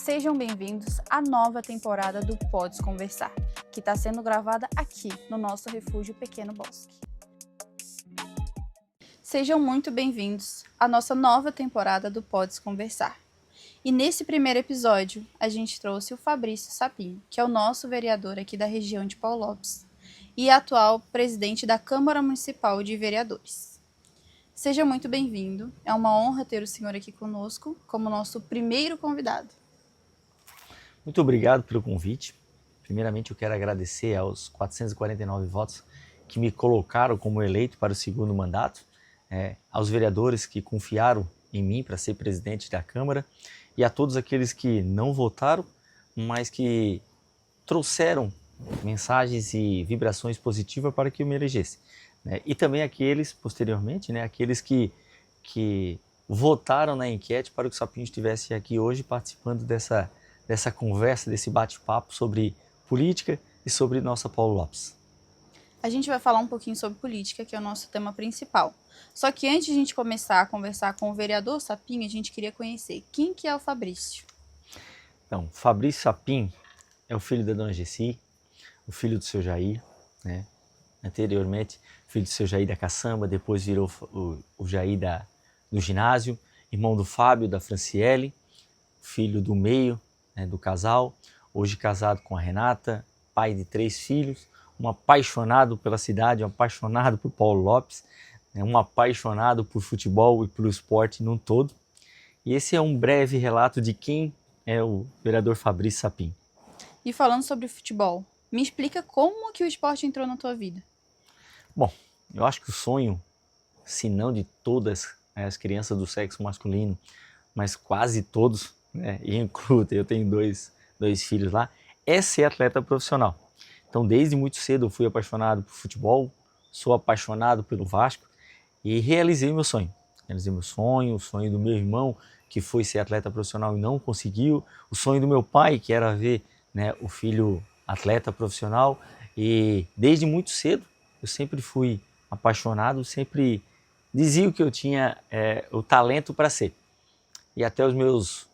Sejam bem-vindos à nova temporada do Podes Conversar, que está sendo gravada aqui no nosso refúgio Pequeno Bosque. Sejam muito bem-vindos à nossa nova temporada do Podes Conversar. E nesse primeiro episódio, a gente trouxe o Fabrício Sapin, que é o nosso vereador aqui da região de Paulo Lopes e atual presidente da Câmara Municipal de Vereadores. Seja muito bem-vindo, é uma honra ter o senhor aqui conosco como nosso primeiro convidado. Muito obrigado pelo convite. Primeiramente, eu quero agradecer aos 449 votos que me colocaram como eleito para o segundo mandato, aos vereadores que confiaram em mim para ser presidente da Câmara e a todos aqueles que não votaram, mas que trouxeram mensagens e vibrações positivas para que eu me elegesse. E também aqueles, posteriormente, aqueles que votaram na enquete para que o Sapinho estivesse aqui hoje participando dessa conversa, desse bate-papo sobre política e sobre nossa Paulo Lopes. A gente vai falar um pouquinho sobre política, que é o nosso tema principal. Só que antes de a gente começar a conversar com o vereador Sapin, a gente queria conhecer quem que é o Fabrício. Então, Fabrício Sapin é o filho da dona Gessi, o filho do seu Jair, anteriormente filho do seu Jair da caçamba, depois virou o Jair do ginásio, irmão do Fábio, da Franciele, filho do meio, do casal, hoje casado com a Renata, pai de 3 filhos, um apaixonado pela cidade, um apaixonado por Paulo Lopes, um apaixonado por futebol e pelo esporte num todo. E esse é um breve relato de quem é o vereador Fabrício Sapin. E falando sobre futebol, me explica como que o esporte entrou na tua vida. Bom, eu acho que o sonho, se não de todas as crianças do sexo masculino, mas quase todos, e incluo, eu tenho dois filhos lá, é ser atleta profissional. Então, desde muito cedo eu fui apaixonado por futebol, sou apaixonado pelo Vasco e realizei meu sonho. Realizei meu sonho, o sonho do meu irmão, que foi ser atleta profissional e não conseguiu, o sonho do meu pai, que era ver o filho atleta profissional. E desde muito cedo eu sempre fui apaixonado, sempre dizia que eu tinha o talento para ser. E até os meus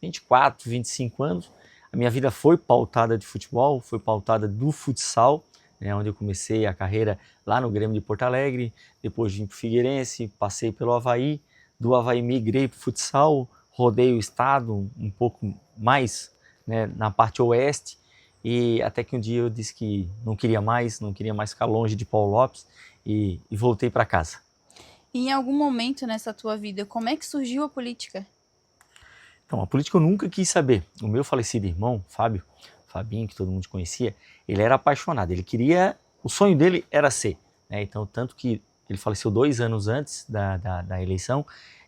24, 25 anos, a minha vida foi pautada de futebol, foi pautada do futsal, onde eu comecei a carreira lá no Grêmio de Porto Alegre, depois vim para o Figueirense, passei pelo Avaí, do Avaí migrei para o futsal, rodei o estado um pouco mais na parte oeste, e até que um dia eu disse que não queria mais ficar longe de Paulo Lopes e voltei para casa. E em algum momento nessa tua vida, como é que surgiu a política? Então, a política eu nunca quis saber. O meu falecido irmão, Fabinho, que todo mundo conhecia, ele era apaixonado, o sonho dele era ser. Então, tanto que ele faleceu 2 anos antes da eleição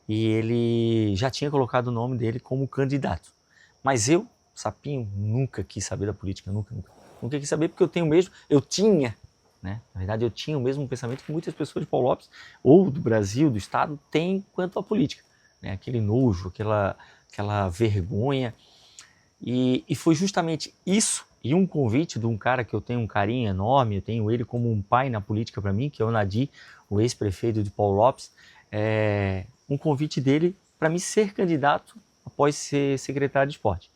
e ele já tinha colocado o nome dele como candidato. Mas eu, Sapinho, nunca quis saber da política, nunca quis saber, porque eu tinha o mesmo pensamento que muitas pessoas de Paulo Lopes, ou do Brasil, do Estado, têm quanto à política. Aquele nojo, aquela vergonha, e foi justamente isso, e um convite de um cara que eu tenho um carinho enorme, eu tenho ele como um pai na política para mim, que é o Nadir, o ex-prefeito de Paulo Lopes, um convite dele para mim ser candidato após ser secretário de esporte.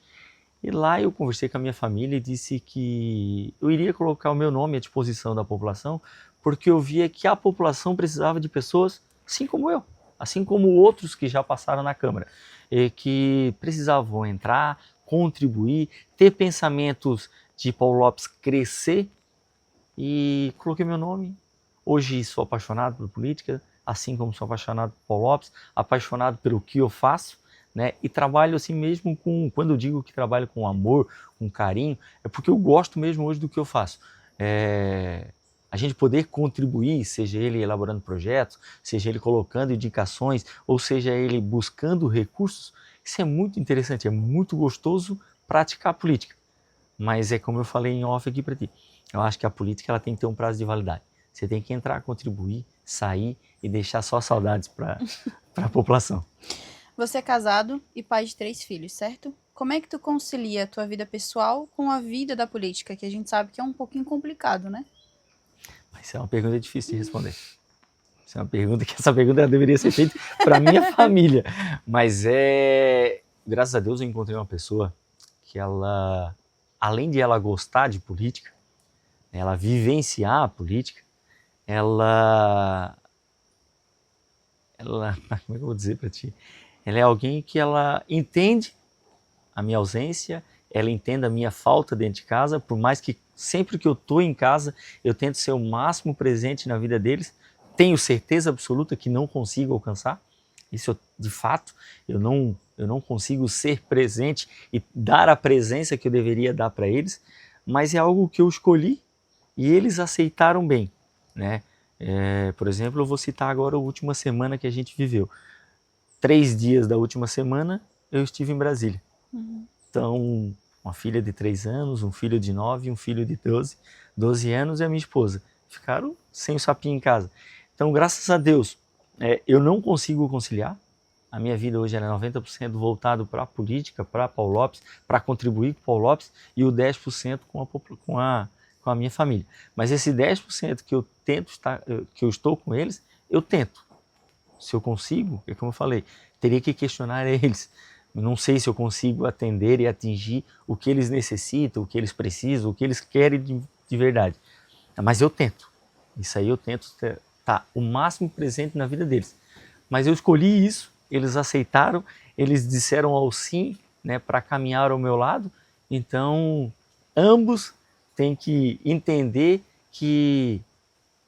E lá eu conversei com a minha família e disse que eu iria colocar o meu nome à disposição da população, porque eu via que a população precisava de pessoas assim como eu, assim como outros que já passaram na Câmara, que precisavam entrar, contribuir, ter pensamentos de Paulo Lopes crescer, e coloquei meu nome. Hoje sou apaixonado por política, assim como sou apaixonado por Paulo Lopes, apaixonado pelo que eu faço, e trabalho assim mesmo quando eu digo que trabalho com amor, com carinho, é porque eu gosto mesmo hoje do que eu faço. A gente poder contribuir, seja ele elaborando projetos, seja ele colocando indicações, ou seja ele buscando recursos, isso é muito interessante, é muito gostoso praticar política. Mas é como eu falei em off aqui para ti, eu acho que a política ela tem que ter um prazo de validade. Você tem que entrar, contribuir, sair e deixar só saudades para a população. Você é casado e pai de 3 filhos, certo? Como é que tu concilia a tua vida pessoal com a vida da política, que a gente sabe que é um pouquinho complicado, né? Isso é uma pergunta difícil de responder. Essa pergunta deveria ser feita para minha família. Mas graças a Deus eu encontrei uma pessoa que ela, além de ela gostar de política, ela vivenciar a política, ela, como é que eu vou dizer para ti? Ela é alguém que ela entende a minha ausência, ela entende a minha falta dentro de casa, por mais que sempre que eu estou em casa, eu tento ser o máximo presente na vida deles, tenho certeza absoluta que não consigo alcançar, isso de fato, eu não consigo ser presente e dar a presença que eu deveria dar para eles, mas é algo que eu escolhi e eles aceitaram bem, né? Por exemplo, eu vou citar agora a última semana que a gente viveu. 3 dias da última semana eu estive em Brasília. Então, uma filha de 3 anos, um filho de 9, um filho de 12 anos e a minha esposa. Ficaram sem o sapinho em casa. Então, graças a Deus, eu não consigo conciliar. A minha vida hoje é 90% voltado para a política, para Paulo Lopes, para contribuir com o Paulo Lopes e o 10% com a minha família. Mas esse 10% que eu tento estar, que eu estou com eles, eu tento. Se eu consigo, é como eu falei, teria que questionar eles. Não sei se eu consigo atender e atingir o que eles necessitam, o que eles precisam, o que eles querem de verdade. Mas eu tento. Isso aí eu tento estar o máximo presente na vida deles. Mas eu escolhi isso, eles aceitaram, eles disseram ao sim, né, para caminhar ao meu lado. Então, ambos têm que entender que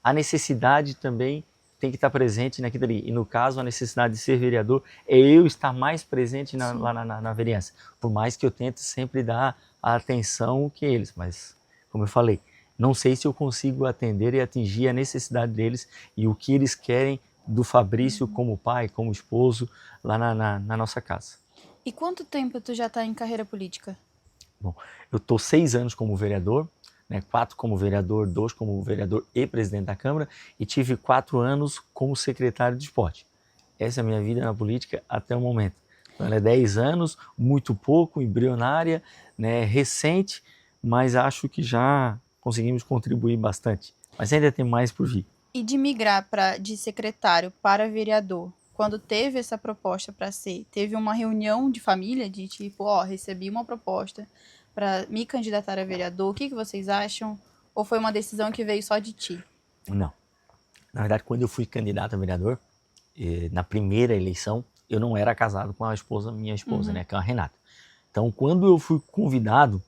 a necessidade também tem que estar presente naquilo ali. E no caso, a necessidade de ser vereador é eu estar mais presente lá na vereança. Por mais que eu tente sempre dar a atenção que eles. Mas, como eu falei, não sei se eu consigo atender e atingir a necessidade deles e o que eles querem do Fabrício como pai, como esposo, lá na nossa casa. E quanto tempo tu já está em carreira política? Bom, eu estou 6 anos como vereador, 4 como vereador, 2 como vereador e presidente da Câmara, e tive 4 anos como secretário de esporte. Essa é a minha vida na política até o momento. Então, ela é 10 anos, muito pouco, embrionária, recente, mas acho que já conseguimos contribuir bastante. Mas ainda tem mais por vir. E de migrar de secretário para vereador, quando teve essa proposta para ser, teve uma reunião de família de tipo, recebi uma proposta para me candidatar a vereador, o que vocês acham? Ou foi uma decisão que veio só de ti? Não. Na verdade, quando eu fui candidato a vereador, na primeira eleição, eu não era casado com minha esposa, que é a Renata. Então, quando eu fui convidado,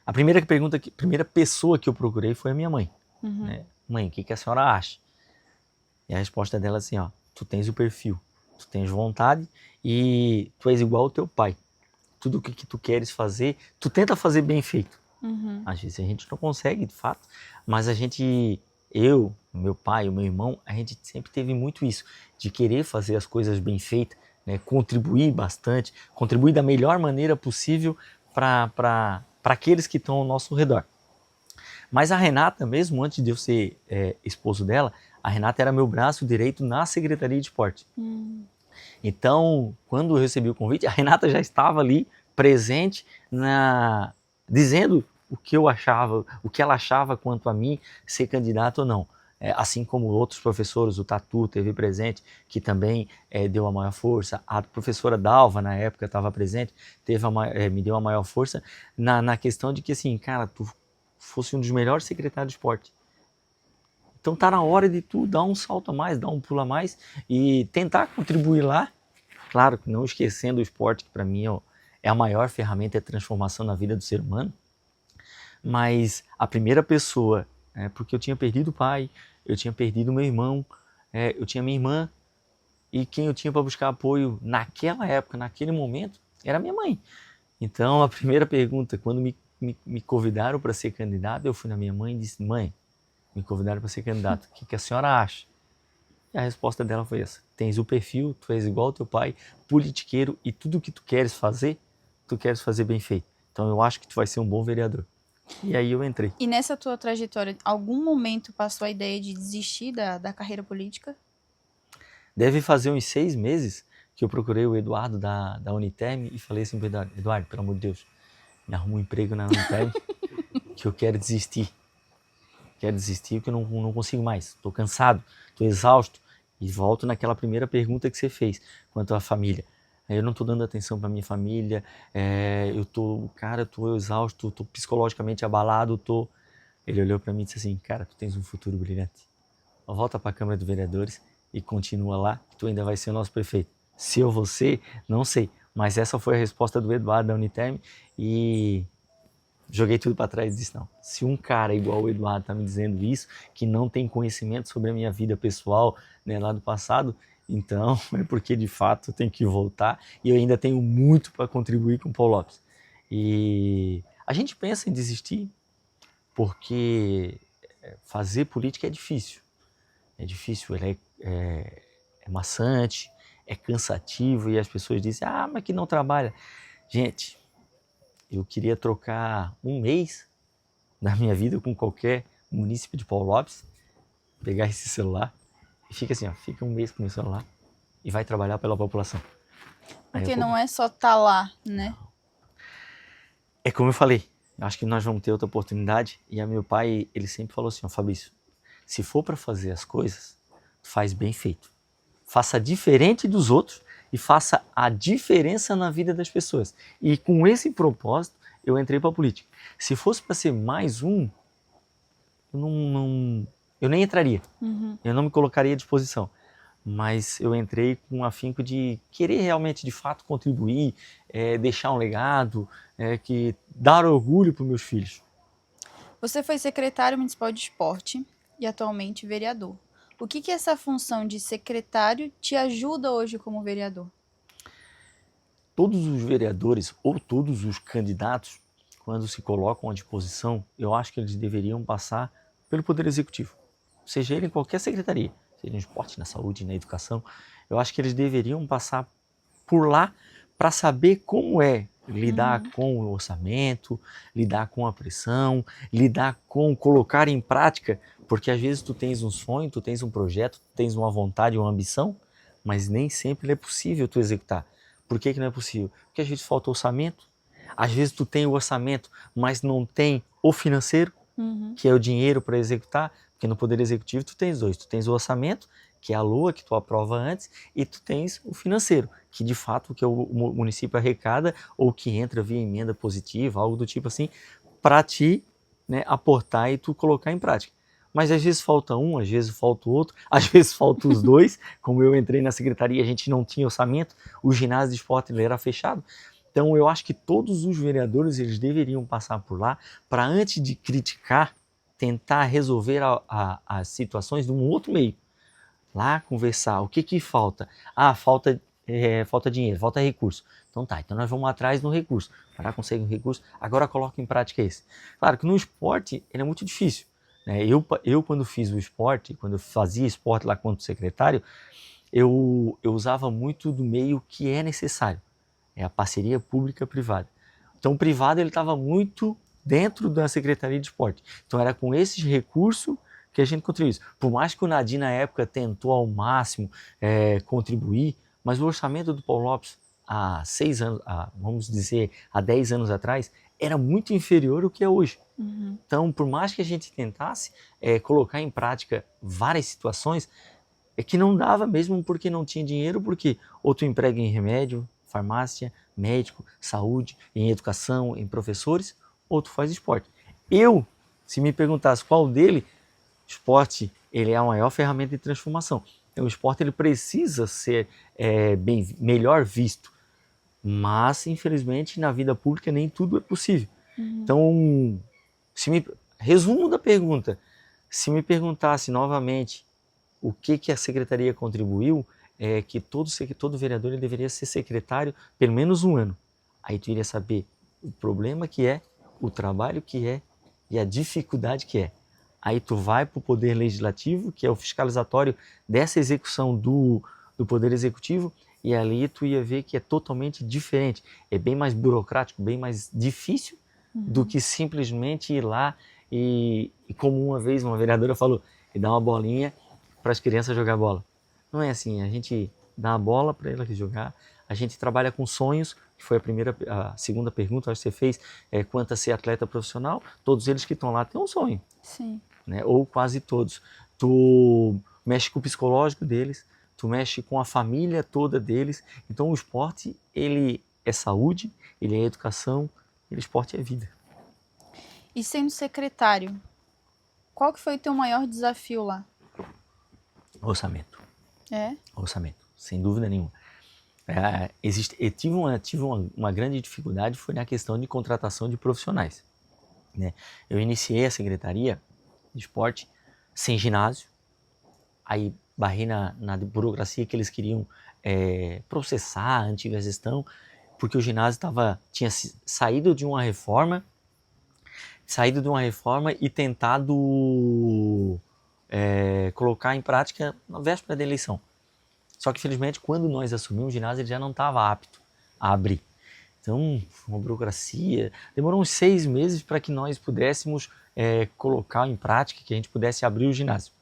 a primeira pessoa que eu procurei foi a minha mãe. Mãe, o que a senhora acha? E a resposta dela é assim, tu tens o perfil, tu tens vontade e tu és igual ao teu pai. Tudo o que tu queres fazer, tu tenta fazer bem feito. Às vezes a gente não consegue, de fato, mas eu, meu pai, o meu irmão, a gente sempre teve muito isso, de querer fazer as coisas bem feitas, contribuir bastante, contribuir da melhor maneira possível para aqueles que estão ao nosso redor. Mas a Renata, mesmo antes de eu ser esposo dela, a Renata era meu braço direito na Secretaria de Esporte. Então, quando eu recebi o convite, a Renata já estava ali, presente, dizendo o que eu achava, o que ela achava quanto a mim ser candidato ou não. Assim como outros professores, o Tatu teve presente, que também deu a maior força. A professora Dalva, na época, estava presente, me deu a maior força na questão de que, assim, cara, tu fosse um dos melhores secretários de esporte. Então tá na hora de tu dar um salto a mais, dar um pulo a mais e tentar contribuir lá. Claro que não esquecendo o esporte, que para mim é a maior ferramenta de transformação na vida do ser humano. Mas a primeira pessoa, porque eu tinha perdido o pai, eu tinha perdido o meu irmão, eu tinha minha irmã, e quem eu tinha para buscar apoio naquela época, naquele momento, era minha mãe. Então a primeira pergunta, quando me convidaram para ser candidato, eu fui na minha mãe e disse, mãe, me convidaram para ser candidato, o que a senhora acha? E a resposta dela foi essa, tens o perfil, tu és igual ao teu pai, politiqueiro, e tudo o que tu queres fazer bem feito. Então eu acho que tu vai ser um bom vereador. E aí eu entrei. E nessa tua trajetória, algum momento passou a ideia de desistir da carreira política? Deve fazer uns 6 meses que eu procurei o Eduardo da Uniterm e falei assim para o Eduardo, pelo amor de Deus, me arruma um emprego na Uniterm que eu quero desistir. Quero desistir porque eu não consigo mais. Estou cansado, estou exausto. E volto naquela primeira pergunta que você fez quanto à família. eu não estou dando atenção para minha família, eu tô exausto, tô psicologicamente abalado, tô... Ele olhou para mim e disse assim, cara, tu tens um futuro brilhante. Volta para a Câmara de Vereadores e continua lá, tu ainda vai ser o nosso prefeito. Se eu vou ser, não sei, mas essa foi a resposta do Eduardo da Uniterm e joguei tudo para trás e disse, não, se um cara igual o Eduardo está me dizendo isso, que não tem conhecimento sobre a minha vida pessoal, né, lá do passado, então é porque de fato eu tenho que voltar e eu ainda tenho muito para contribuir com o Paulo Lopes. E a gente pensa em desistir porque fazer política é difícil. É difícil, ele é maçante, é cansativo e as pessoas dizem, ah, mas que não trabalha. Gente, eu queria trocar um mês da minha vida com qualquer munícipe de Paulo Lopes, pegar esse celular e fica assim, ó, fica um mês com o meu celular e vai trabalhar pela população. Porque não é só estar lá, né? É como eu falei, acho que nós vamos ter outra oportunidade e meu pai, ele sempre falou assim, ó, Fabrício, se for para fazer as coisas, faz bem feito. Faça diferente dos outros e faça a diferença na vida das pessoas. E com esse propósito, eu entrei para a política. Se fosse para ser mais um, eu nem entraria. Eu não me colocaria à disposição. Mas eu entrei com o afinco de querer realmente, de fato, contribuir, deixar um legado, dar orgulho para os meus filhos. Você foi secretário municipal de esporte e atualmente vereador. O que essa função de secretário te ajuda hoje como vereador? Todos os vereadores ou todos os candidatos, quando se colocam à disposição, eu acho que eles deveriam passar pelo Poder Executivo. Seja ele em qualquer secretaria, seja no esporte, na saúde, na educação, eu acho que eles deveriam passar por lá para saber como é lidar com o orçamento, lidar com a pressão, lidar com colocar em prática, porque às vezes tu tens um sonho, tu tens um projeto, tu tens uma vontade, uma ambição, mas nem sempre é possível tu executar. Por que não é possível? Porque às vezes falta orçamento, às vezes tu tem o orçamento, mas não tem o financeiro, que é o dinheiro para executar, porque no Poder Executivo tu tens dois, tu tens o orçamento, que é a LOA, que tu aprova antes, e tu tens o financeiro, que de fato que o município arrecada ou que entra via emenda positiva, algo do tipo assim, para ti, né, aportar e tu colocar em prática. Mas às vezes falta um, às vezes falta o outro, às vezes falta os dois, como eu entrei na secretaria, a gente não tinha orçamento, o ginásio de esporte ele era fechado. Então eu acho que todos os vereadores eles deveriam passar por lá para antes de criticar, tentar resolver as situações de um outro meio. Lá conversar, o que falta? Ah, falta dinheiro, falta recurso. Então tá, então nós vamos atrás do recurso. Para conseguir um recurso, agora coloca em prática esse. Claro que no esporte ele é muito difícil. Né? Eu quando fiz o esporte, quando eu fazia esporte lá quanto secretário, eu usava muito do meio que é necessário. É a parceria pública-privada. Então o privado ele estava muito dentro da Secretaria de Esporte. Então era com esses recursos que a gente contribuiu. Por mais que o Nadim na época tentou ao máximo contribuir, mas o orçamento do Paulo Lopes há 6 anos, vamos dizer, há 10 anos atrás, era muito inferior ao que é hoje. Então, por mais que a gente tentasse colocar em prática várias situações, é que não dava mesmo porque não tinha dinheiro, porque ou tu emprega em remédio, farmácia, médico, saúde, em educação, em professores, ou tu faz esporte. Eu, se me perguntasse qual dele, esporte, ele é a maior ferramenta de transformação. Então, o esporte ele precisa ser melhor visto, mas, infelizmente, na vida pública nem tudo é possível. Então, resumo da pergunta, se me perguntasse novamente o que a secretaria contribuiu, é que todo vereador ele deveria ser secretário pelo menos um ano. Aí tu iria saber o problema que é, o trabalho que é e a dificuldade que é. Aí tu vai para o Poder Legislativo, que é o fiscalizatório dessa execução do Poder Executivo, e ali tu ia ver que é totalmente diferente. É bem mais burocrático, bem mais difícil do que simplesmente ir lá e como uma vez uma vereadora falou, e dar uma bolinha para as crianças jogar bola. Não é assim, a gente dá a bola para elas jogar, a gente trabalha com sonhos, que foi a segunda pergunta que você fez, quanto a ser atleta profissional, todos eles que estão lá têm um sonho. Sim. Né? Ou quase todos. Tu mexe com o psicológico deles, tu mexe com a família toda deles. Então o esporte, ele é saúde, ele é educação, ele esporte é vida. E sendo secretário, qual que foi o teu maior desafio lá? Orçamento. É? Orçamento, sem dúvida nenhuma. Eu tive uma grande dificuldade, foi na questão de contratação de profissionais, né? Eu iniciei a secretaria de esporte sem ginásio, aí barrei na burocracia que eles queriam processar a antiga gestão, porque o ginásio tinha saído de uma reforma e tentado colocar em prática na véspera da eleição. Só que, infelizmente, quando nós assumimos o ginásio, ele já não estava apto a abrir. Então, uma burocracia. Demorou uns 6 meses para que nós pudéssemos colocar em prática, que a gente pudesse abrir o ginásio.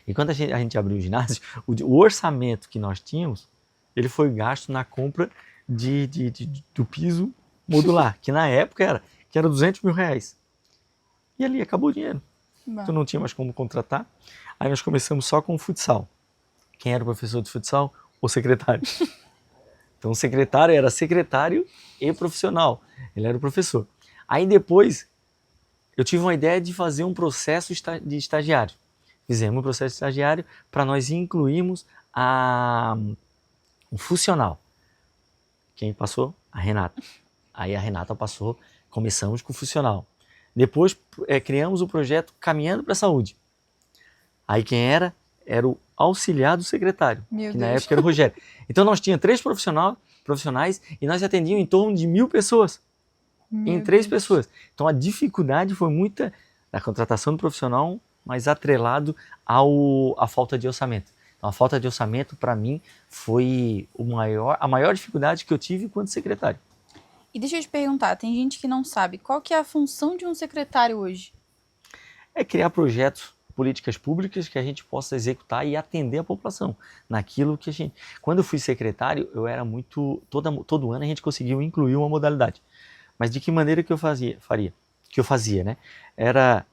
E quando a gente abriu o ginásio, o orçamento que nós tínhamos, ele foi gasto na compra do piso modular, que na época era 200 mil reais. E ali acabou o dinheiro. Então não tinha mais como contratar. Aí nós começamos só com o futsal. Quem era o professor de futsal? O secretário. Então o secretário era secretário e profissional. Ele era o professor. Aí depois eu tive uma ideia de fazer um processo de estagiário. Fizemos um processo de estagiário para nós incluirmos um funcional. Quem passou? A Renata. Aí a Renata passou, começamos com o funcional. Depois criamos o projeto Caminhando para a Saúde. Aí quem era? Era o auxiliar do secretário, que na época era o Rogério. Então nós tínhamos 3 profissionais e nós atendíamos em torno de 1.000 pessoas. Em 3 pessoas. Então a dificuldade foi muita da contratação do profissional, mas atrelado à falta de orçamento. Então a falta de orçamento, para mim, foi a maior dificuldade que eu tive enquanto secretário. E deixa eu te perguntar, tem gente que não sabe, qual que é a função de um secretário hoje? É criar projetos, políticas públicas que a gente possa executar e atender a população naquilo que a gente... Quando eu fui secretário, eu era muito... Todo ano a gente conseguiu incluir uma modalidade. Mas de que maneira que eu fazia, né? Era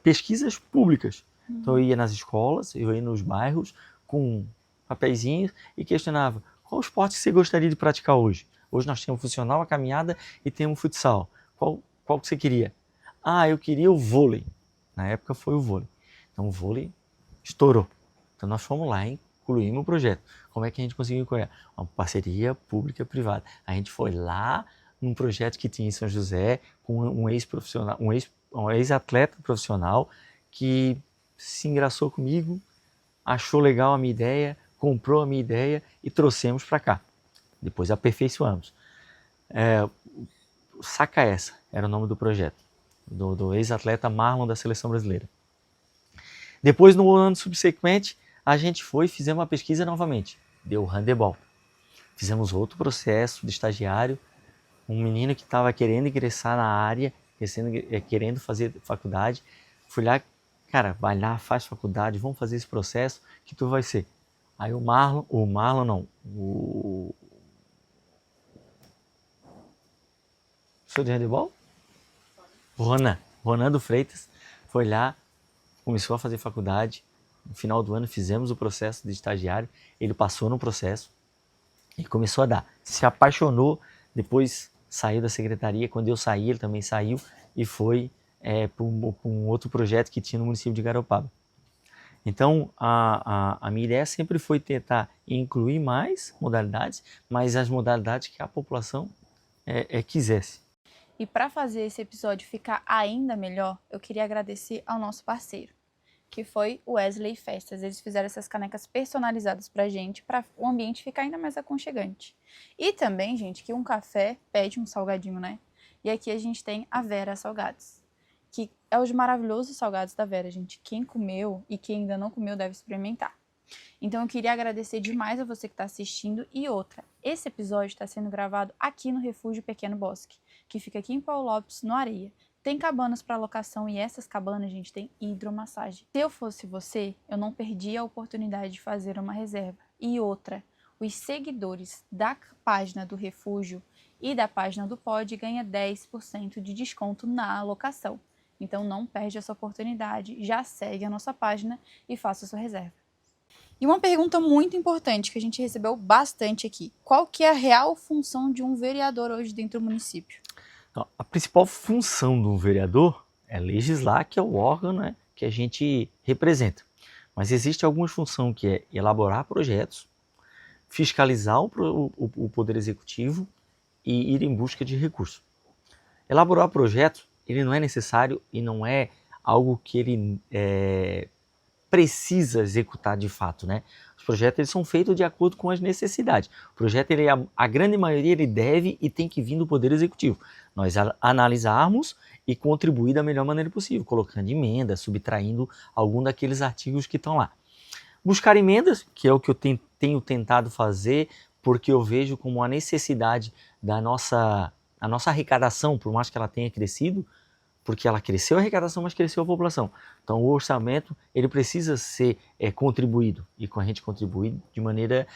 pesquisas públicas. Então eu ia nas escolas, eu ia nos bairros com papeizinhos e questionava: qual esporte você gostaria de praticar hoje? Hoje nós temos funcional, a caminhada e temos o futsal. Qual que você queria? Eu queria o vôlei. Na época foi o vôlei. Então o vôlei estourou. Então nós fomos lá e incluímos o projeto. Como é que a gente conseguiu incluir? Uma parceria pública-privada. A gente foi lá num projeto que tinha em São José com um ex-profissional, um ex-atleta profissional que se engraçou comigo, achou legal a minha ideia, comprou a minha ideia e trouxemos para cá. Depois aperfeiçoamos. Saca Essa era o nome do projeto, do ex-atleta Marlon da Seleção Brasileira. Depois, no ano subsequente, a gente foi e fizemos uma pesquisa novamente. Deu handebol. Fizemos outro processo de estagiário, um menino que estava querendo ingressar na área, querendo fazer faculdade. Fui lá, cara, vai lá, faz faculdade, vamos fazer esse processo que tu vai ser. Aí o professor de handebol? Ronan do Freitas, foi lá, começou a fazer faculdade. No final do ano fizemos o processo de estagiário, ele passou no processo e começou a dar. Se apaixonou, depois saiu da secretaria. Quando eu saí, ele também saiu e foi para um outro projeto que tinha no município de Garopaba. Então, a minha ideia sempre foi tentar incluir mais modalidades, mas as modalidades que a população quisesse. E para fazer esse episódio ficar ainda melhor, eu queria agradecer ao nosso parceiro, que foi o Wesley Festas. Eles fizeram essas canecas personalizadas pra gente, para o ambiente ficar ainda mais aconchegante. E também, gente, que um café pede um salgadinho, né? E aqui a gente tem a Vera Salgados, que é os maravilhosos salgados da Vera, gente. Quem comeu e quem ainda não comeu deve experimentar. Então eu queria agradecer demais a você que está assistindo. E outra, esse episódio está sendo gravado aqui no Refúgio Pequeno Bosque, que fica aqui em Paulo Lopes, no Areia. Tem cabanas para locação e essas cabanas, gente, tem hidromassagem. Se eu fosse você, eu não perdia a oportunidade de fazer uma reserva. E outra, os seguidores da página do Refúgio e da página do Pod ganham 10% de desconto na locação. Então não perde essa oportunidade, já segue a nossa página e faça a sua reserva. E uma pergunta muito importante que a gente recebeu bastante aqui. Qual que é a real função de um vereador hoje dentro do município? Então, a principal função do vereador é legislar, que é o órgão, né, que a gente representa. Mas existe alguma função que é elaborar projetos, fiscalizar o Poder Executivo e ir em busca de recursos. Elaborar projetos, ele não é necessário e não é algo que ele precisa executar de fato, né? Os projetos eles são feitos de acordo com as necessidades. O projeto, ele, a grande maioria, ele deve e tem que vir do Poder Executivo. Nós analisarmos e contribuir da melhor maneira possível, colocando emenda, subtraindo algum daqueles artigos que estão lá. Buscar emendas, que é o que eu tenho tentado fazer, porque eu vejo como a necessidade da nossa arrecadação, por mais que ela tenha crescido, porque ela cresceu a arrecadação, mas cresceu a população. Então o orçamento ele precisa ser contribuído, e com a gente contribuir de maneira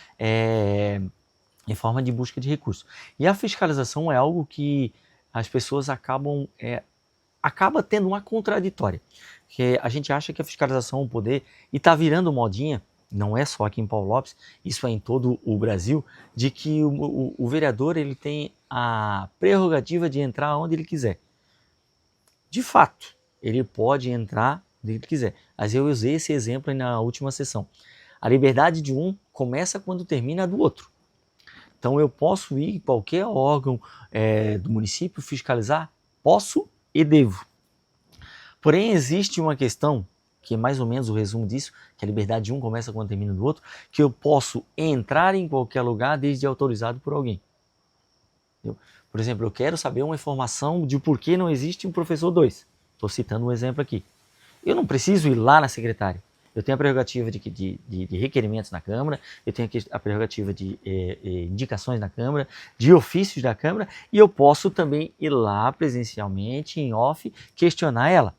em forma de busca de recursos. E a fiscalização é algo que as pessoas acaba tendo uma contraditória, que a gente acha que a fiscalização é um poder, e está virando modinha, não é só aqui em Paulo Lopes, isso é em todo o Brasil, de que o vereador ele tem a prerrogativa de entrar onde ele quiser. De fato, ele pode entrar onde ele quiser, mas eu usei esse exemplo aí na última sessão. A liberdade de um começa quando termina a do outro. Então eu posso ir em qualquer órgão do município fiscalizar? Posso e devo. Porém, existe uma questão, que é mais ou menos o resumo disso, que a liberdade de um começa quando termina do outro, que eu posso entrar em qualquer lugar desde autorizado por alguém. Entendeu? Por exemplo, eu quero saber uma informação de por que não existe um professor 2. Estou citando um exemplo aqui. Eu não preciso ir lá na secretária. Eu tenho a prerrogativa de requerimentos na Câmara, eu tenho a prerrogativa de indicações na Câmara, de ofícios da Câmara, e eu posso também ir lá presencialmente, em off, questionar ela.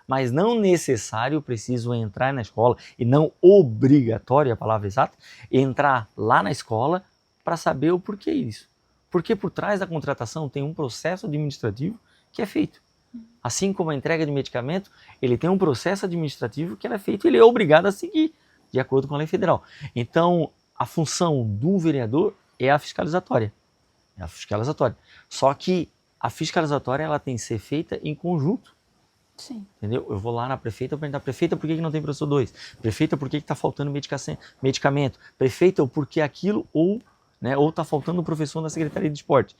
Mas não necessário, eu preciso entrar na escola, e não obrigatório, a palavra exata, entrar lá na escola para saber o porquê disso. Porque por trás da contratação tem um processo administrativo que é feito. Assim como a entrega de medicamento, ele tem um processo administrativo que é feito e ele é obrigado a seguir, de acordo com a lei federal. Então, a função do vereador é a fiscalizatória. É a fiscalizatória. Só que a fiscalizatória ela tem que ser feita em conjunto. Sim. Entendeu? Eu vou lá na prefeita perguntar, prefeita, por que não tem professor 2? Prefeita, por que está faltando medicamento? Prefeita, por que aquilo? Ou está faltando um professor na Secretaria de Esporte.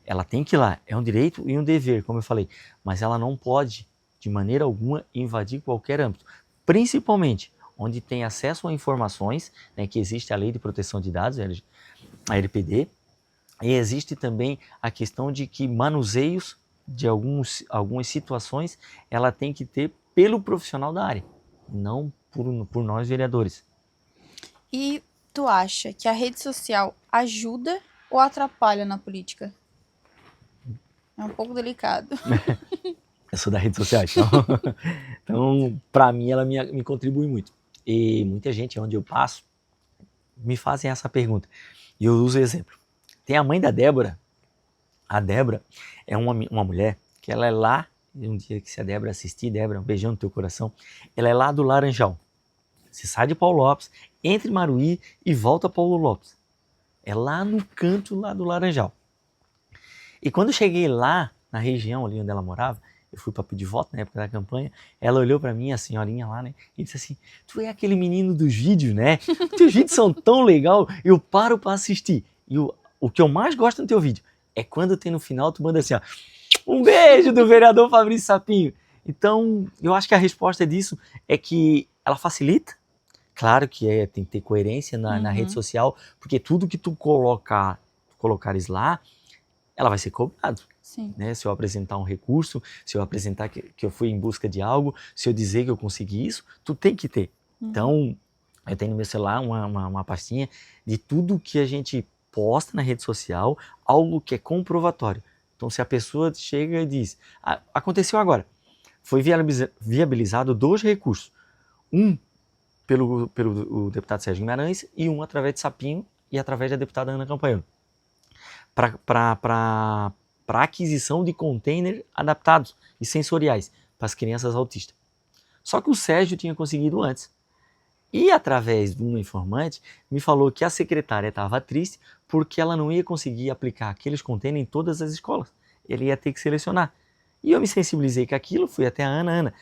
Ela tem que ir lá, é um direito e um dever, como eu falei, mas ela não pode, de maneira alguma, invadir qualquer âmbito, principalmente onde tem acesso a informações, né, que existe a Lei de Proteção de Dados, a LPD, e existe também a questão de que manuseios de algumas situações ela tem que ter pelo profissional da área, não por nós vereadores. E tu acha que a rede social ajuda ou atrapalha na política? É um pouco delicado. Eu sou da rede social, então para mim ela me contribui muito. E muita gente, onde eu passo, me fazem essa pergunta. E eu uso o exemplo. Tem a mãe da Débora. A Débora é uma mulher que ela é lá, um dia que se a Débora assistir, Débora, um beijão no teu coração, ela é lá do Laranjal. Você sai de Paulo Lopes, entre Maruí e volta a Paulo Lopes. É lá no canto lá do Laranjal. E quando eu cheguei lá, na região ali onde ela morava, eu fui para pedir voto na época da campanha, ela olhou para mim, a senhorinha lá, né, e disse assim, tu é aquele menino dos vídeos, né? Teus vídeos são tão legais, eu paro para assistir. E o que eu mais gosto no teu vídeo é quando tem no final, tu manda assim, ó, um beijo do vereador Fabrício Sapinho. Então, eu acho que a resposta disso é que ela facilita. Claro que tem que ter coerência na rede social, porque tudo que tu colocares lá, ela vai ser cobrado. Sim. Né? Se eu apresentar um recurso, se eu apresentar que eu fui em busca de algo, se eu dizer que eu consegui isso, tu tem que ter. Então, eu tenho no meu celular uma pastinha de tudo que a gente posta na rede social, algo que é comprovatório. Então, se a pessoa chega e diz, aconteceu agora, foi viabilizado 2 recursos, um pelo o deputado Sérgio Guimarães e um através de Sapinho e através da deputada Ana Campanholo, para aquisição de containers adaptados e sensoriais para as crianças autistas. Só que o Sérgio tinha conseguido antes. E através de uma informante, me falou que a secretária estava triste porque ela não ia conseguir aplicar aqueles contêineres em todas as escolas. Ele ia ter que selecionar. E eu me sensibilizei com aquilo, fui até a Ana. Ana,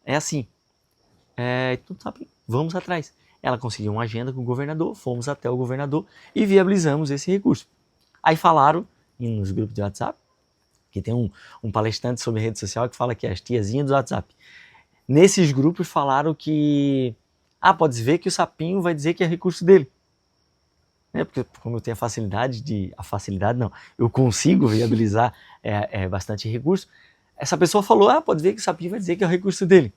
é assim, então tá bem, vamos atrás. Ela conseguiu uma agenda com o governador, fomos até o governador e viabilizamos esse recurso. Aí falaram nos grupos de WhatsApp, que tem um palestrante sobre rede social que fala que é as tiazinhas do WhatsApp. Nesses grupos falaram que pode ver que o sapinho vai dizer que é recurso dele. Porque como eu tenho eu consigo viabilizar bastante recurso, essa pessoa falou, pode ver que o sapinho vai dizer que é o recurso dele.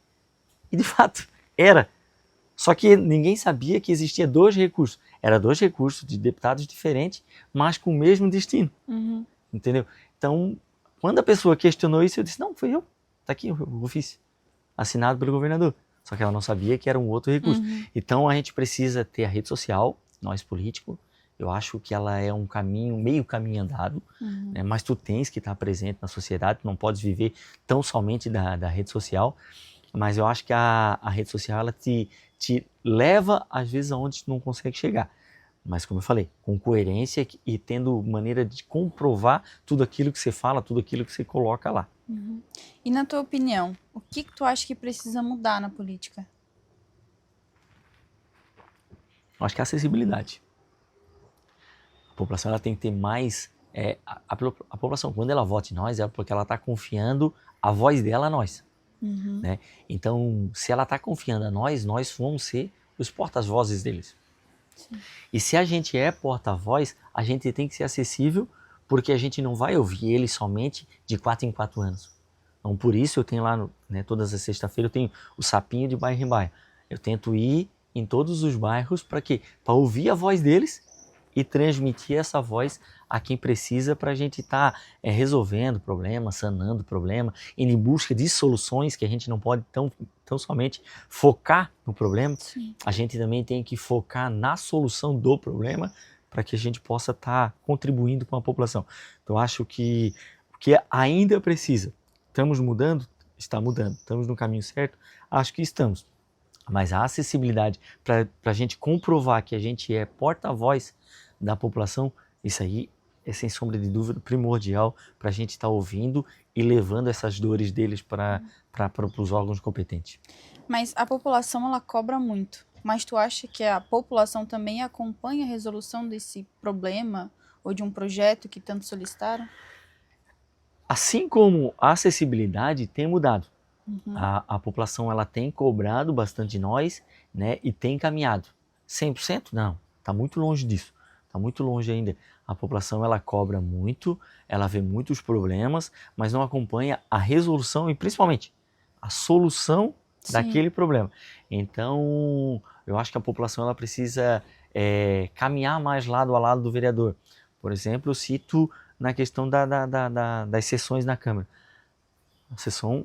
E de fato, era. Só que ninguém sabia que existia 2 recursos. Era 2 recursos de deputados diferentes, mas com o mesmo destino. Uhum. Entendeu? Então, quando a pessoa questionou isso, eu disse, não, foi eu. Tá aqui o ofício, assinado pelo governador. Só que ela não sabia que era um outro recurso. Uhum. Então, a gente precisa ter a rede social, nós políticos. Eu acho que ela é um caminho, meio caminho andado, né? Mas tu tens que estar presente na sociedade, tu não podes viver tão somente da rede social. Mas eu acho que a rede social, ela te leva, às vezes, aonde tu não consegue chegar. Mas, como eu falei, com coerência e tendo maneira de comprovar tudo aquilo que você fala, tudo aquilo que você coloca lá. Uhum. E na tua opinião, o que tu acha que precisa mudar na política? Eu acho que é a acessibilidade. A população ela tem que ter mais... a população, quando ela vota em nós, é porque ela está confiando a voz dela a nós. Uhum. Né? Então, se ela está confiando a nós, nós vamos ser os porta-vozes deles. Sim. E se a gente é porta-voz, a gente tem que ser acessível, porque a gente não vai ouvir ele somente de 4 em 4 anos. Então, por isso eu tenho lá, todas as sexta-feiras, eu tenho o sapinho de bairro em bairro. Eu tento ir em todos os bairros para quê? Para ouvir a voz deles e transmitir essa voz a quem precisa para a gente estar resolvendo problema, sanando problema, indo em busca de soluções, que a gente não pode tão somente focar no problema. Sim. A gente também tem que focar na solução do problema para que a gente possa estar contribuindo com a população. Então, acho que ainda precisa. Estamos mudando? Está mudando. Estamos no caminho certo? Acho que estamos. Mas a acessibilidade para a gente comprovar que a gente é porta-voz da população, isso aí é sem sombra de dúvida primordial para a gente estar ouvindo e levando essas dores deles para os órgãos competentes. Mas a população, ela cobra muito. Mas tu acha que a população também acompanha a resolução desse problema ou de um projeto que tanto solicitaram? Assim como a acessibilidade tem mudado. Uhum. A população ela tem cobrado bastante de nós, né, e tem caminhado. 100%? Não, está muito longe disso. Está muito longe ainda. A população ela cobra muito, ela vê muitos problemas, mas não acompanha a resolução e principalmente a solução Sim. daquele problema. Então, eu acho que a população ela precisa caminhar mais lado a lado do vereador. Por exemplo, eu cito na questão das sessões na Câmara. A sessão,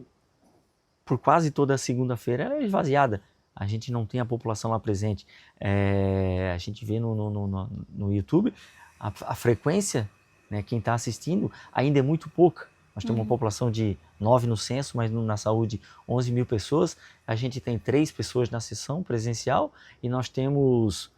por quase toda segunda-feira, ela é esvaziada. A gente não tem a população lá presente. A gente vê no YouTube a frequência, né, quem está assistindo ainda é muito pouca. Nós temos uma população de 9 no censo, mas na saúde 11 mil pessoas. A gente tem 3 pessoas na sessão presencial e nós temos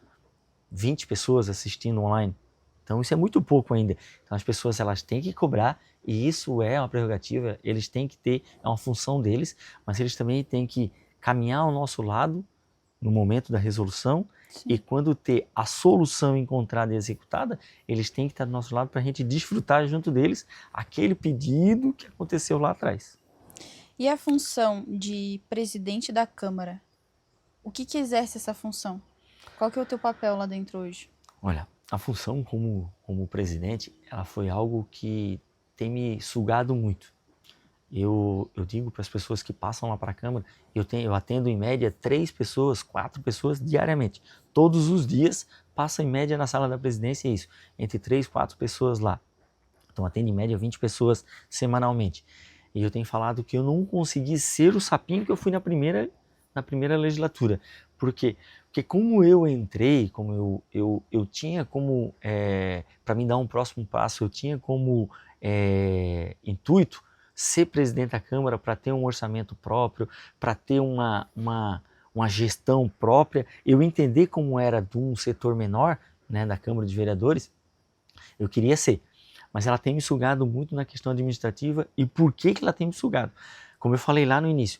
20 pessoas assistindo online. Então isso é muito pouco ainda. Então as pessoas elas têm que cobrar e isso é uma prerrogativa, eles têm que ter, é uma função deles, mas eles também têm que caminhar ao nosso lado no momento da resolução. Sim. E quando ter a solução encontrada e executada, eles têm que estar do nosso lado para a gente desfrutar junto deles aquele pedido que aconteceu lá atrás. E a função de presidente da Câmara? O que exerce essa função? Qual que é o teu papel lá dentro hoje? Olha, a função como presidente, ela foi algo que tem me sugado muito. Eu digo para as pessoas que passam lá para a Câmara, eu atendo em média 3 pessoas, 4 pessoas diariamente. Todos os dias passa em média na sala da presidência isso, entre 3 e 4 pessoas lá. Então atendo em média 20 pessoas semanalmente. E eu tenho falado que eu não consegui ser o sapinho que eu fui na primeira legislatura. Por quê? Porque como eu entrei, como eu tinha como, para me dar um próximo passo, eu tinha como intuito ser presidente da Câmara para ter um orçamento próprio, para ter uma uma gestão própria, eu entender como era de um setor menor, né, da Câmara de Vereadores, eu queria ser. Mas ela tem me sugado muito na questão administrativa. E por que ela tem me sugado? Como eu falei lá no início,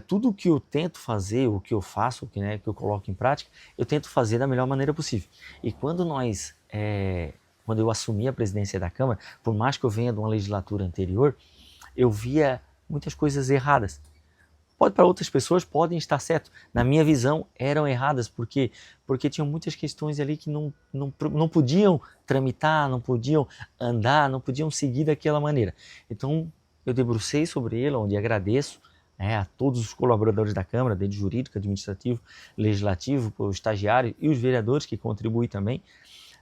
tudo que eu tento fazer, o que eu faço, que eu coloco em prática, eu tento fazer da melhor maneira possível. E quando eu assumi a presidência da Câmara, por mais que eu venha de uma legislatura anterior, eu via muitas coisas erradas. Pode para outras pessoas, podem estar certo. Na minha visão, eram erradas, porque tinham muitas questões ali que não podiam tramitar, não podiam andar, não podiam seguir daquela maneira. Então, eu debrucei sobre ele, onde agradeço a todos os colaboradores da Câmara, desde jurídico, administrativo, legislativo, os estagiários e os vereadores que contribuem também,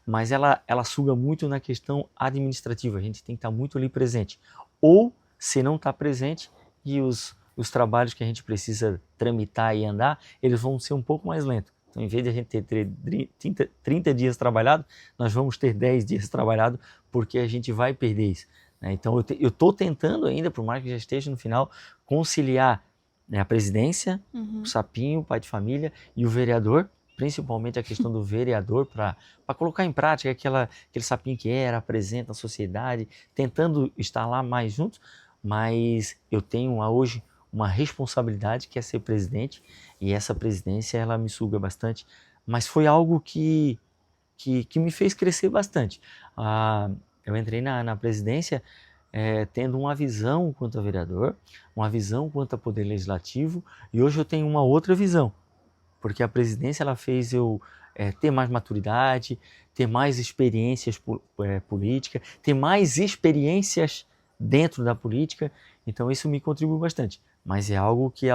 mas ela suga muito na questão administrativa, a gente tem que estar muito ali presente. Ou, se não está presente, e os trabalhos que a gente precisa tramitar e andar, eles vão ser um pouco mais lentos. Então, em vez de a gente ter 30 dias trabalhado, nós vamos ter 10 dias trabalhado, porque a gente vai perder isso. Então, eu estou tentando ainda, por mais que já esteja no final, conciliar a presidência, o Sapinho, o pai de família e o vereador, principalmente a questão do vereador, para colocar em prática aquele Sapinho que apresenta a sociedade, tentando estar lá mais juntos, mas eu tenho hoje uma responsabilidade que é ser presidente, e essa presidência ela me suga bastante, mas foi algo que me fez crescer bastante. Eu entrei na presidência tendo uma visão quanto a vereador, uma visão quanto a poder legislativo, e hoje eu tenho uma outra visão, porque a presidência ela fez eu ter mais maturidade, ter mais experiências políticas, ter mais experiências dentro da política, então isso me contribui bastante. Mas é algo que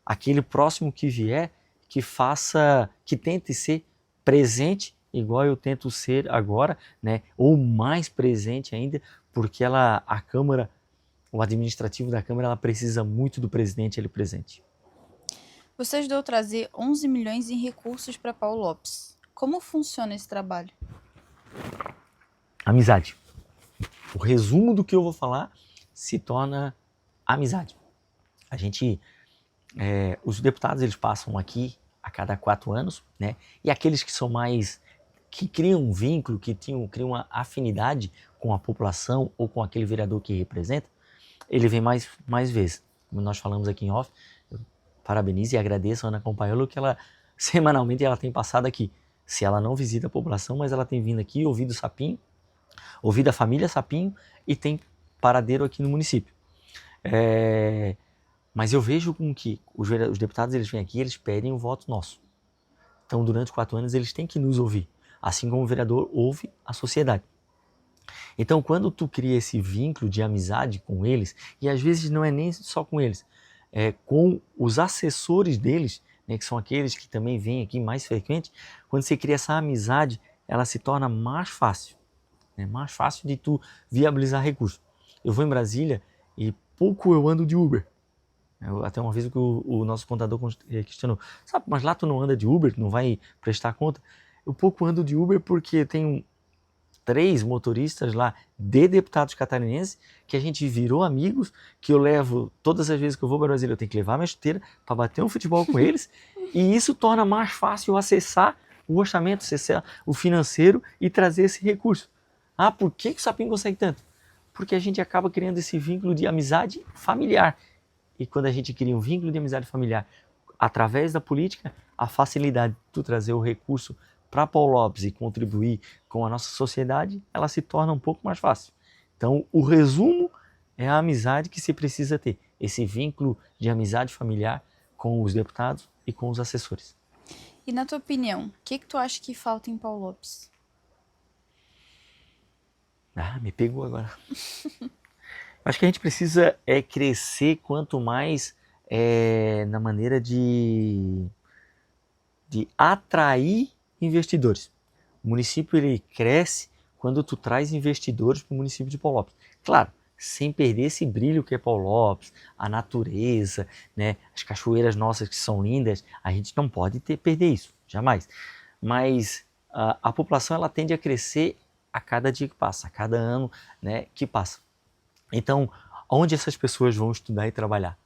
aquele próximo que vier, que tente ser presente, igual eu tento ser agora, ou mais presente ainda, porque a Câmara, o administrativo da Câmara, ela precisa muito do presidente ali presente. Você ajudou a trazer 11 milhões em recursos para Paulo Lopes. Como funciona esse trabalho? Amizade. O resumo do que eu vou falar se torna amizade. Os deputados eles passam aqui a cada 4 anos, e aqueles que são que criam um vínculo, criam uma afinidade com a população ou com aquele vereador que representa, ele vem mais vezes. Como nós falamos aqui em off, eu parabenizo e agradeço a Ana Compaiolo que semanalmente ela tem passado aqui. Se ela não visita a população, mas ela tem vindo aqui, ouvido o Sapinho, ouvido a família Sapinho e tem paradeiro aqui no município. Mas eu vejo com que os deputados eles vêm aqui, eles pedem o voto nosso. Então, durante 4 anos, eles têm que nos ouvir. Assim como o vereador ouve a sociedade. Então, quando tu cria esse vínculo de amizade com eles, e às vezes não é nem só com eles, com os assessores deles, que são aqueles que também vêm aqui mais frequente, quando você cria essa amizade, ela se torna mais fácil. Mais fácil de tu viabilizar recursos. Eu vou em Brasília e pouco eu ando de Uber. Até uma vez o nosso contador questionou, sabe, mas lá tu não anda de Uber, tu não vai prestar conta? Eu pouco ando de Uber porque tenho 3 motoristas lá de deputados catarinenses que a gente virou amigos, que eu levo todas as vezes que eu vou para Brasília, eu tenho que levar minha chuteira para bater um futebol com eles, e isso torna mais fácil acessar o orçamento, acessar o financeiro e trazer esse recurso. Por que o Sapinho consegue tanto? Porque a gente acaba criando esse vínculo de amizade familiar. E quando a gente cria um vínculo de amizade familiar através da política, a facilidade de tu trazer o recurso para Paulo Lopes e contribuir com a nossa sociedade, ela se torna um pouco mais fácil. Então, o resumo é a amizade que se precisa ter. Esse vínculo de amizade familiar com os deputados e com os assessores. E na tua opinião, o que tu acha que falta em Paulo Lopes? Me pegou agora. Acho que a gente precisa crescer quanto mais na maneira de atrair investidores. O município ele cresce quando tu traz investidores para o município de Paulo Lopes. Claro, sem perder esse brilho que é Paulo Lopes, a natureza, as cachoeiras nossas que são lindas, a gente não pode perder isso, jamais. Mas a população ela tende a crescer a cada dia que passa, a cada ano que passa. Então, onde essas pessoas vão estudar e trabalhar?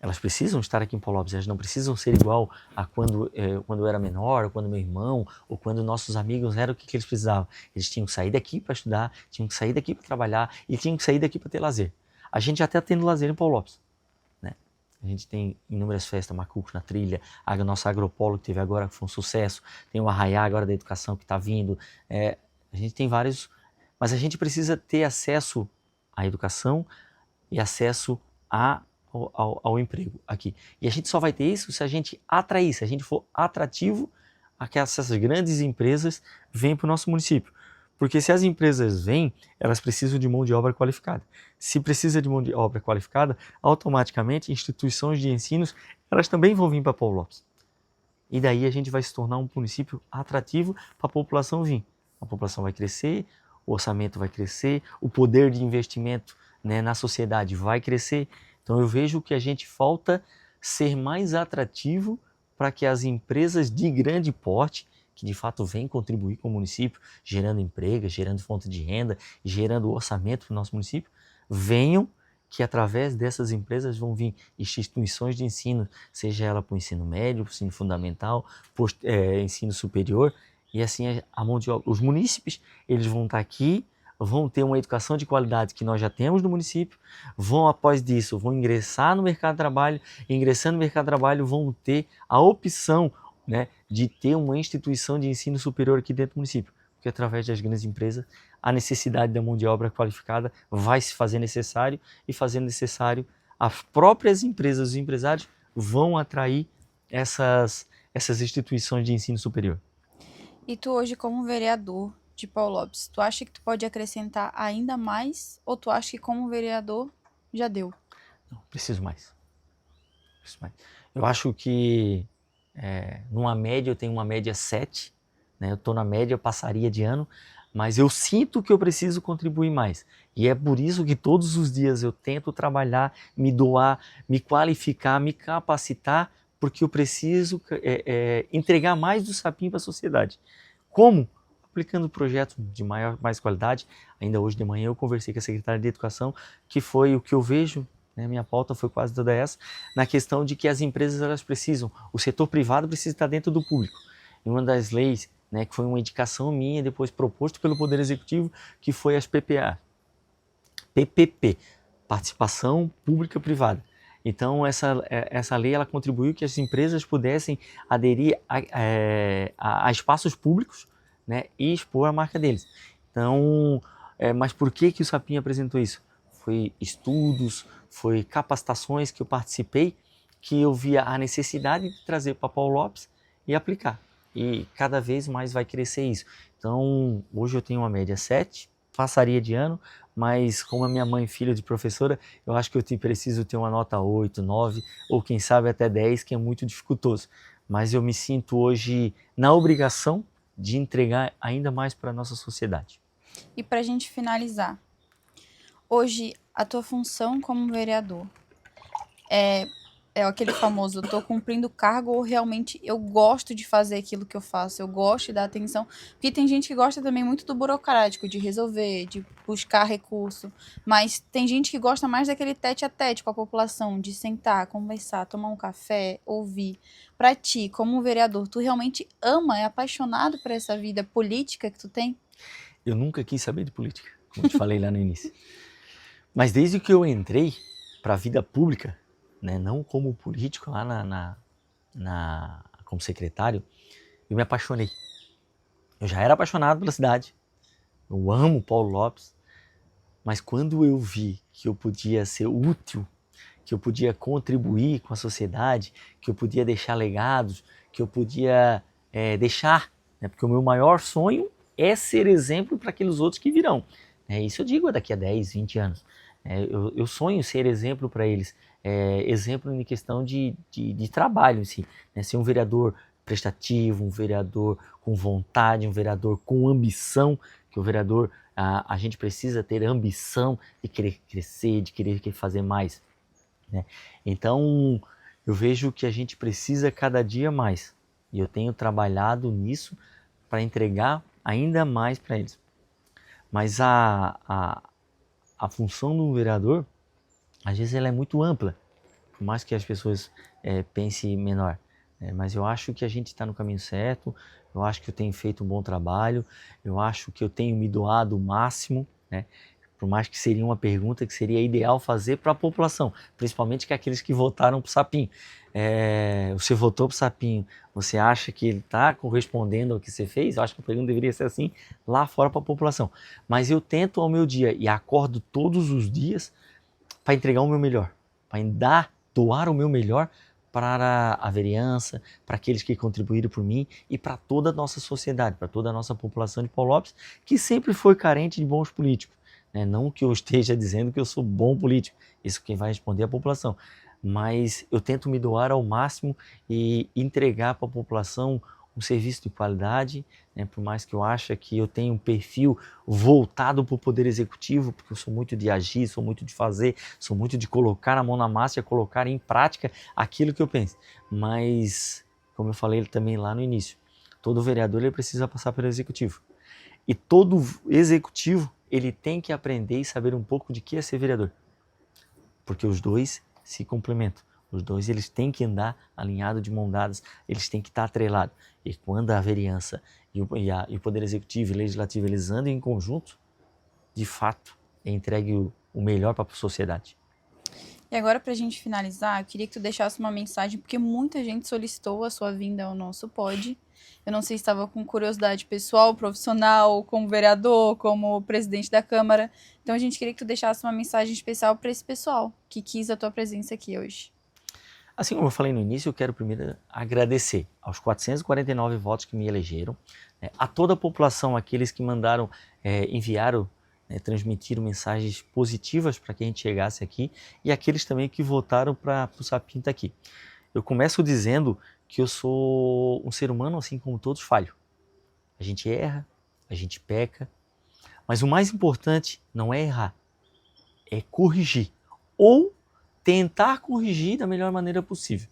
Elas precisam estar aqui em Paulo Lopes, elas não precisam ser igual a quando eu era menor, ou quando meu irmão, ou quando nossos amigos eram o que eles precisavam. Eles tinham que sair daqui para estudar, tinham que sair daqui para trabalhar e tinham que sair daqui para ter lazer. A gente já está tendo lazer em Paulo Lopes, né? A gente tem inúmeras festas, Macucos na Trilha, a nossa Agropolo que teve agora, que foi um sucesso, tem o Arraiá agora da educação que está vindo, a gente tem vários, mas a gente precisa ter acesso à educação e acesso ao emprego aqui. E a gente só vai ter isso se a gente atrair, se a gente for atrativo a que essas grandes empresas venham para o nosso município. Porque se as empresas vêm, elas precisam de mão de obra qualificada. Se precisa de mão de obra qualificada, automaticamente instituições de ensino, elas também vão vir para Paulo Lopes. E daí a gente vai se tornar um município atrativo para a população vir. A população vai crescer, o orçamento vai crescer, o poder de investimento, né, na sociedade vai crescer. Então eu vejo que a gente falta ser mais atrativo para que as empresas de grande porte, que de fato vêm contribuir com o município, gerando emprego, gerando fonte de renda, gerando orçamento para o nosso município, venham, que através dessas empresas vão vir instituições de ensino, seja ela para o ensino médio, para o ensino fundamental, ensino superior, e assim a mão de obra. Os munícipes, eles vão estar aqui, vão ter uma educação de qualidade que nós já temos no município, vão após disso, vão ingressar no mercado de trabalho, e ingressando no mercado de trabalho vão ter a opção, né, de ter uma instituição de ensino superior aqui dentro do município, porque através das grandes empresas a necessidade da mão de obra qualificada vai se fazer necessário e fazendo necessário as próprias empresas, os empresários vão atrair essas instituições de ensino superior. E tu hoje como vereador de Paulo Lopes, tu acha que tu pode acrescentar ainda mais ou tu acha que como vereador já deu? Não, preciso mais. Eu acho que numa média, eu tenho uma média 7, né? Eu estou na média, eu passaria de ano, mas eu sinto que eu preciso contribuir mais. E é por isso que todos os dias eu tento trabalhar, me doar, me qualificar, me capacitar, porque eu preciso entregar mais do Sapinho para a sociedade. Como? Aplicando projetos de mais qualidade. Ainda hoje de manhã eu conversei com a secretária de Educação, que foi o que eu vejo, né, minha pauta foi quase toda essa, na questão de que as empresas elas precisam, o setor privado precisa estar dentro do público. E uma das leis, né, que foi uma indicação minha, depois proposto pelo Poder Executivo, que foi as PPP, Participação Pública Privada. Então essa lei ela contribuiu que as empresas pudessem aderir a espaços públicos, né, e expor a marca deles. Então, mas por que o Sapinho apresentou isso? Foi estudos, foi capacitações que eu participei, que eu via a necessidade de trazer para Paulo Lopes e aplicar. E cada vez mais vai crescer isso. Então, hoje eu tenho uma média 7, passaria de ano, mas como a minha mãe, filha de professora, eu acho que eu preciso ter uma nota 8, 9, ou quem sabe até 10, que é muito dificultoso. Mas eu me sinto hoje na obrigação de entregar ainda mais para a nossa sociedade. E para a gente finalizar, hoje a tua função como vereador é aquele famoso, eu tô cumprindo o cargo ou realmente eu gosto de fazer aquilo que eu faço, eu gosto de dar atenção, porque tem gente que gosta também muito do burocrático, de resolver, de buscar recurso, mas tem gente que gosta mais daquele tete a tete com a população, de sentar, conversar, tomar um café, ouvir. Pra ti, como vereador, tu realmente ama, é apaixonado por essa vida política que tu tem? Eu nunca quis saber de política, como eu te falei lá no início. Mas desde que eu entrei para a vida pública, né, não como político, lá como secretário, eu me apaixonei. Eu já era apaixonado pela cidade, eu amo Paulo Lopes, mas quando eu vi que eu podia ser útil, que eu podia contribuir com a sociedade, que eu podia deixar legados, que eu podia deixar, né, porque o meu maior sonho é ser exemplo para aqueles outros que virão. Isso eu digo daqui a 10, 20 anos. Eu sonho ser exemplo para eles, exemplo em questão de trabalho em si, né? Ser um vereador prestativo, um vereador com vontade, um vereador com ambição, que o vereador, a gente precisa ter ambição de querer crescer, de querer fazer mais, né? Então, eu vejo que a gente precisa cada dia mais, e eu tenho trabalhado nisso para entregar ainda mais para eles. Mas a função do vereador, às vezes ela é muito ampla, por mais que as pessoas pensem menor. Mas eu acho que a gente está no caminho certo, eu acho que eu tenho feito um bom trabalho, eu acho que eu tenho me doado o máximo, né? Por mais que seria uma pergunta que seria ideal fazer para a população, principalmente que aqueles que votaram para o Sapinho. Você votou para o Sapinho, você acha que ele está correspondendo ao que você fez? Eu acho que a pergunta deveria ser assim, lá fora para a população. Mas eu tento ao meu dia e acordo todos os dias para entregar o meu melhor, para doar o meu melhor para a vereança, para aqueles que contribuíram por mim e para toda a nossa sociedade, para toda a nossa população de Paulópolis, que sempre foi carente de bons políticos. Não que eu esteja dizendo que eu sou bom político, isso quem vai responder é a população, mas eu tento me doar ao máximo e entregar para a população um serviço de qualidade, por mais que eu ache que eu tenha um perfil voltado para o Poder Executivo, porque eu sou muito de agir, sou muito de fazer, sou muito de colocar a mão na massa e colocar em prática aquilo que eu penso. Mas, como eu falei também lá no início, todo vereador ele precisa passar pelo Executivo. E todo executivo ele tem que aprender e saber um pouco de que é ser vereador. Porque os dois se complementam. Os dois eles têm que andar alinhados de mão dadas, eles têm que estar atrelados. E quando a vereança e o Poder Executivo e Legislativo eles andam em conjunto, de fato, entregue o melhor para a sociedade. E agora, para a gente finalizar, eu queria que tu deixasse uma mensagem, porque muita gente solicitou a sua vinda ao nosso pod. Eu não sei se estava com curiosidade pessoal, profissional, como vereador, como presidente da Câmara. Então, a gente queria que tu deixasse uma mensagem especial para esse pessoal que quis a tua presença aqui hoje. Assim como eu falei no início, eu quero primeiro agradecer aos 449 votos que me elegeram, a toda a população, aqueles que mandaram, enviaram, transmitiram mensagens positivas para que a gente chegasse aqui e aqueles também que votaram para o Sapinho estar aqui. Eu começo dizendo que eu sou um ser humano, assim como todos, falho. A gente erra, a gente peca, mas o mais importante não é errar, é corrigir ou tentar corrigir da melhor maneira possível.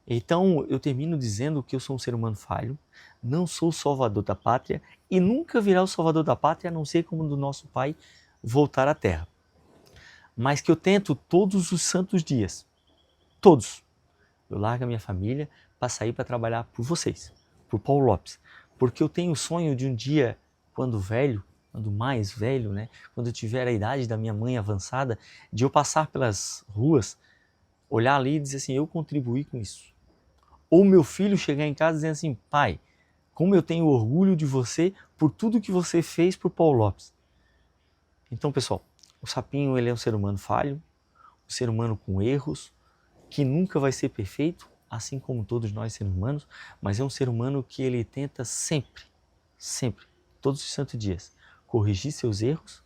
Então, eu termino dizendo que eu sou um ser humano falho, não sou o salvador da pátria e nunca virá o salvador da pátria, a não ser como do nosso Pai voltar à terra. Mas que eu tento todos os santos dias, todos, eu largo a minha família para sair para trabalhar por vocês, por Paulo Lopes, porque eu tenho o sonho de um dia, quando mais velho, quando eu tiver a idade da minha mãe avançada, de eu passar pelas ruas, olhar ali e dizer assim, eu contribuí com isso. Ou meu filho chegar em casa dizendo assim, pai, como eu tenho orgulho de você por tudo que você fez por Paulo Lopes. Então, pessoal, o Sapinho ele é um ser humano falho, um ser humano com erros, que nunca vai ser perfeito, assim como todos nós seres humanos, mas é um ser humano que ele tenta sempre, todos os santos dias, corrigir seus erros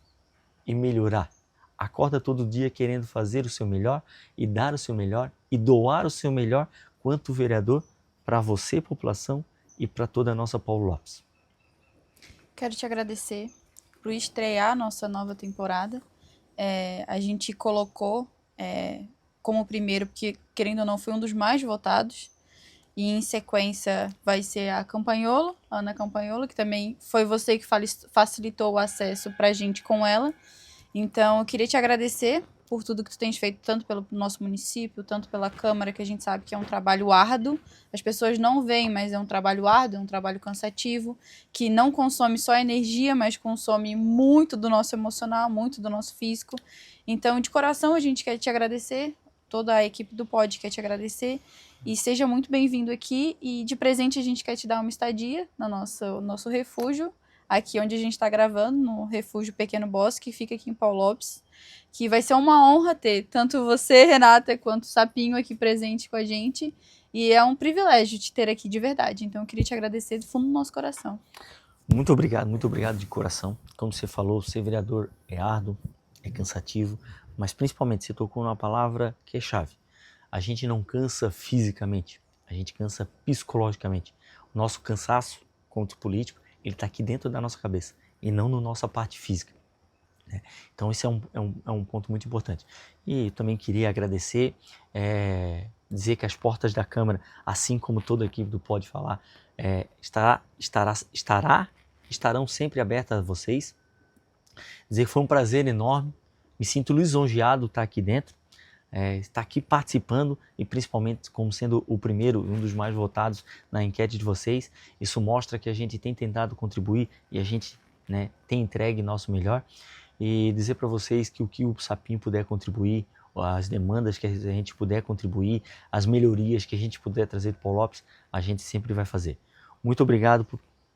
e melhorar. Acorda todo dia querendo fazer o seu melhor e dar o seu melhor e doar o seu melhor quanto vereador para você, população, e para toda a nossa Paulo Lopes. Quero te agradecer por estrear a nossa nova temporada. A gente colocou como primeiro, porque querendo ou não foi um dos mais votados. E em sequência vai ser a Campagnolo, a Ana Campagnolo, que também foi você que facilitou o acesso para a gente com ela. Então, eu queria te agradecer por tudo que tu tens feito, tanto pelo nosso município, tanto pela Câmara, que a gente sabe que é um trabalho árduo. As pessoas não veem, mas é um trabalho árduo, é um trabalho cansativo, que não consome só energia, mas consome muito do nosso emocional, muito do nosso físico. Então, de coração, a gente quer te agradecer, toda a equipe do Pod quer te agradecer, e seja muito bem-vindo aqui. E de presente a gente quer te dar uma estadia no nosso refúgio, aqui onde a gente está gravando, no Refúgio Pequeno Bosque, que fica aqui em Paulo Lopes, que vai ser uma honra ter tanto você, Renata, quanto o Sapinho aqui presente com a gente, e é um privilégio te ter aqui de verdade. Então eu queria te agradecer do fundo do nosso coração. Muito obrigado de coração. Como você falou, ser vereador é árduo, é cansativo, mas principalmente você tocou numa palavra que é chave. A gente não cansa fisicamente, a gente cansa psicologicamente. O nosso cansaço, como político, ele está aqui dentro da nossa cabeça e não na nossa parte física. Então esse é um ponto muito importante. E também queria agradecer, dizer que as portas da Câmara, assim como toda a equipe do Pode Falar, estarão sempre abertas a vocês. Dizer que foi um prazer enorme, me sinto lisonjeado estar aqui dentro. estar aqui participando e principalmente como sendo o primeiro, um dos mais votados na enquete de vocês. Isso mostra que a gente tem tentado contribuir e a gente, né, tem entregue nosso melhor. E dizer para vocês que o Sapinho puder contribuir, as demandas que a gente puder contribuir, as melhorias que a gente puder trazer do Paulo Lopes, a gente sempre vai fazer. Muito obrigado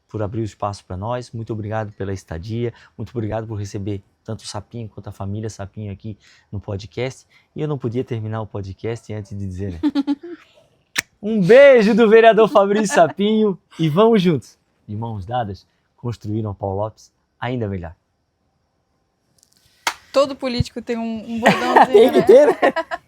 por abrir o espaço para nós, muito obrigado pela estadia, muito obrigado por receber tanto o Sapinho quanto a família Sapinho aqui no podcast. E eu não podia terminar o podcast antes de dizer, né? Um beijo do vereador Fabrício Sapinho e vamos juntos, de mãos dadas, construir um Paulo Lopes ainda melhor. Todo político tem um bordãozinho, Tem que né? ter, né?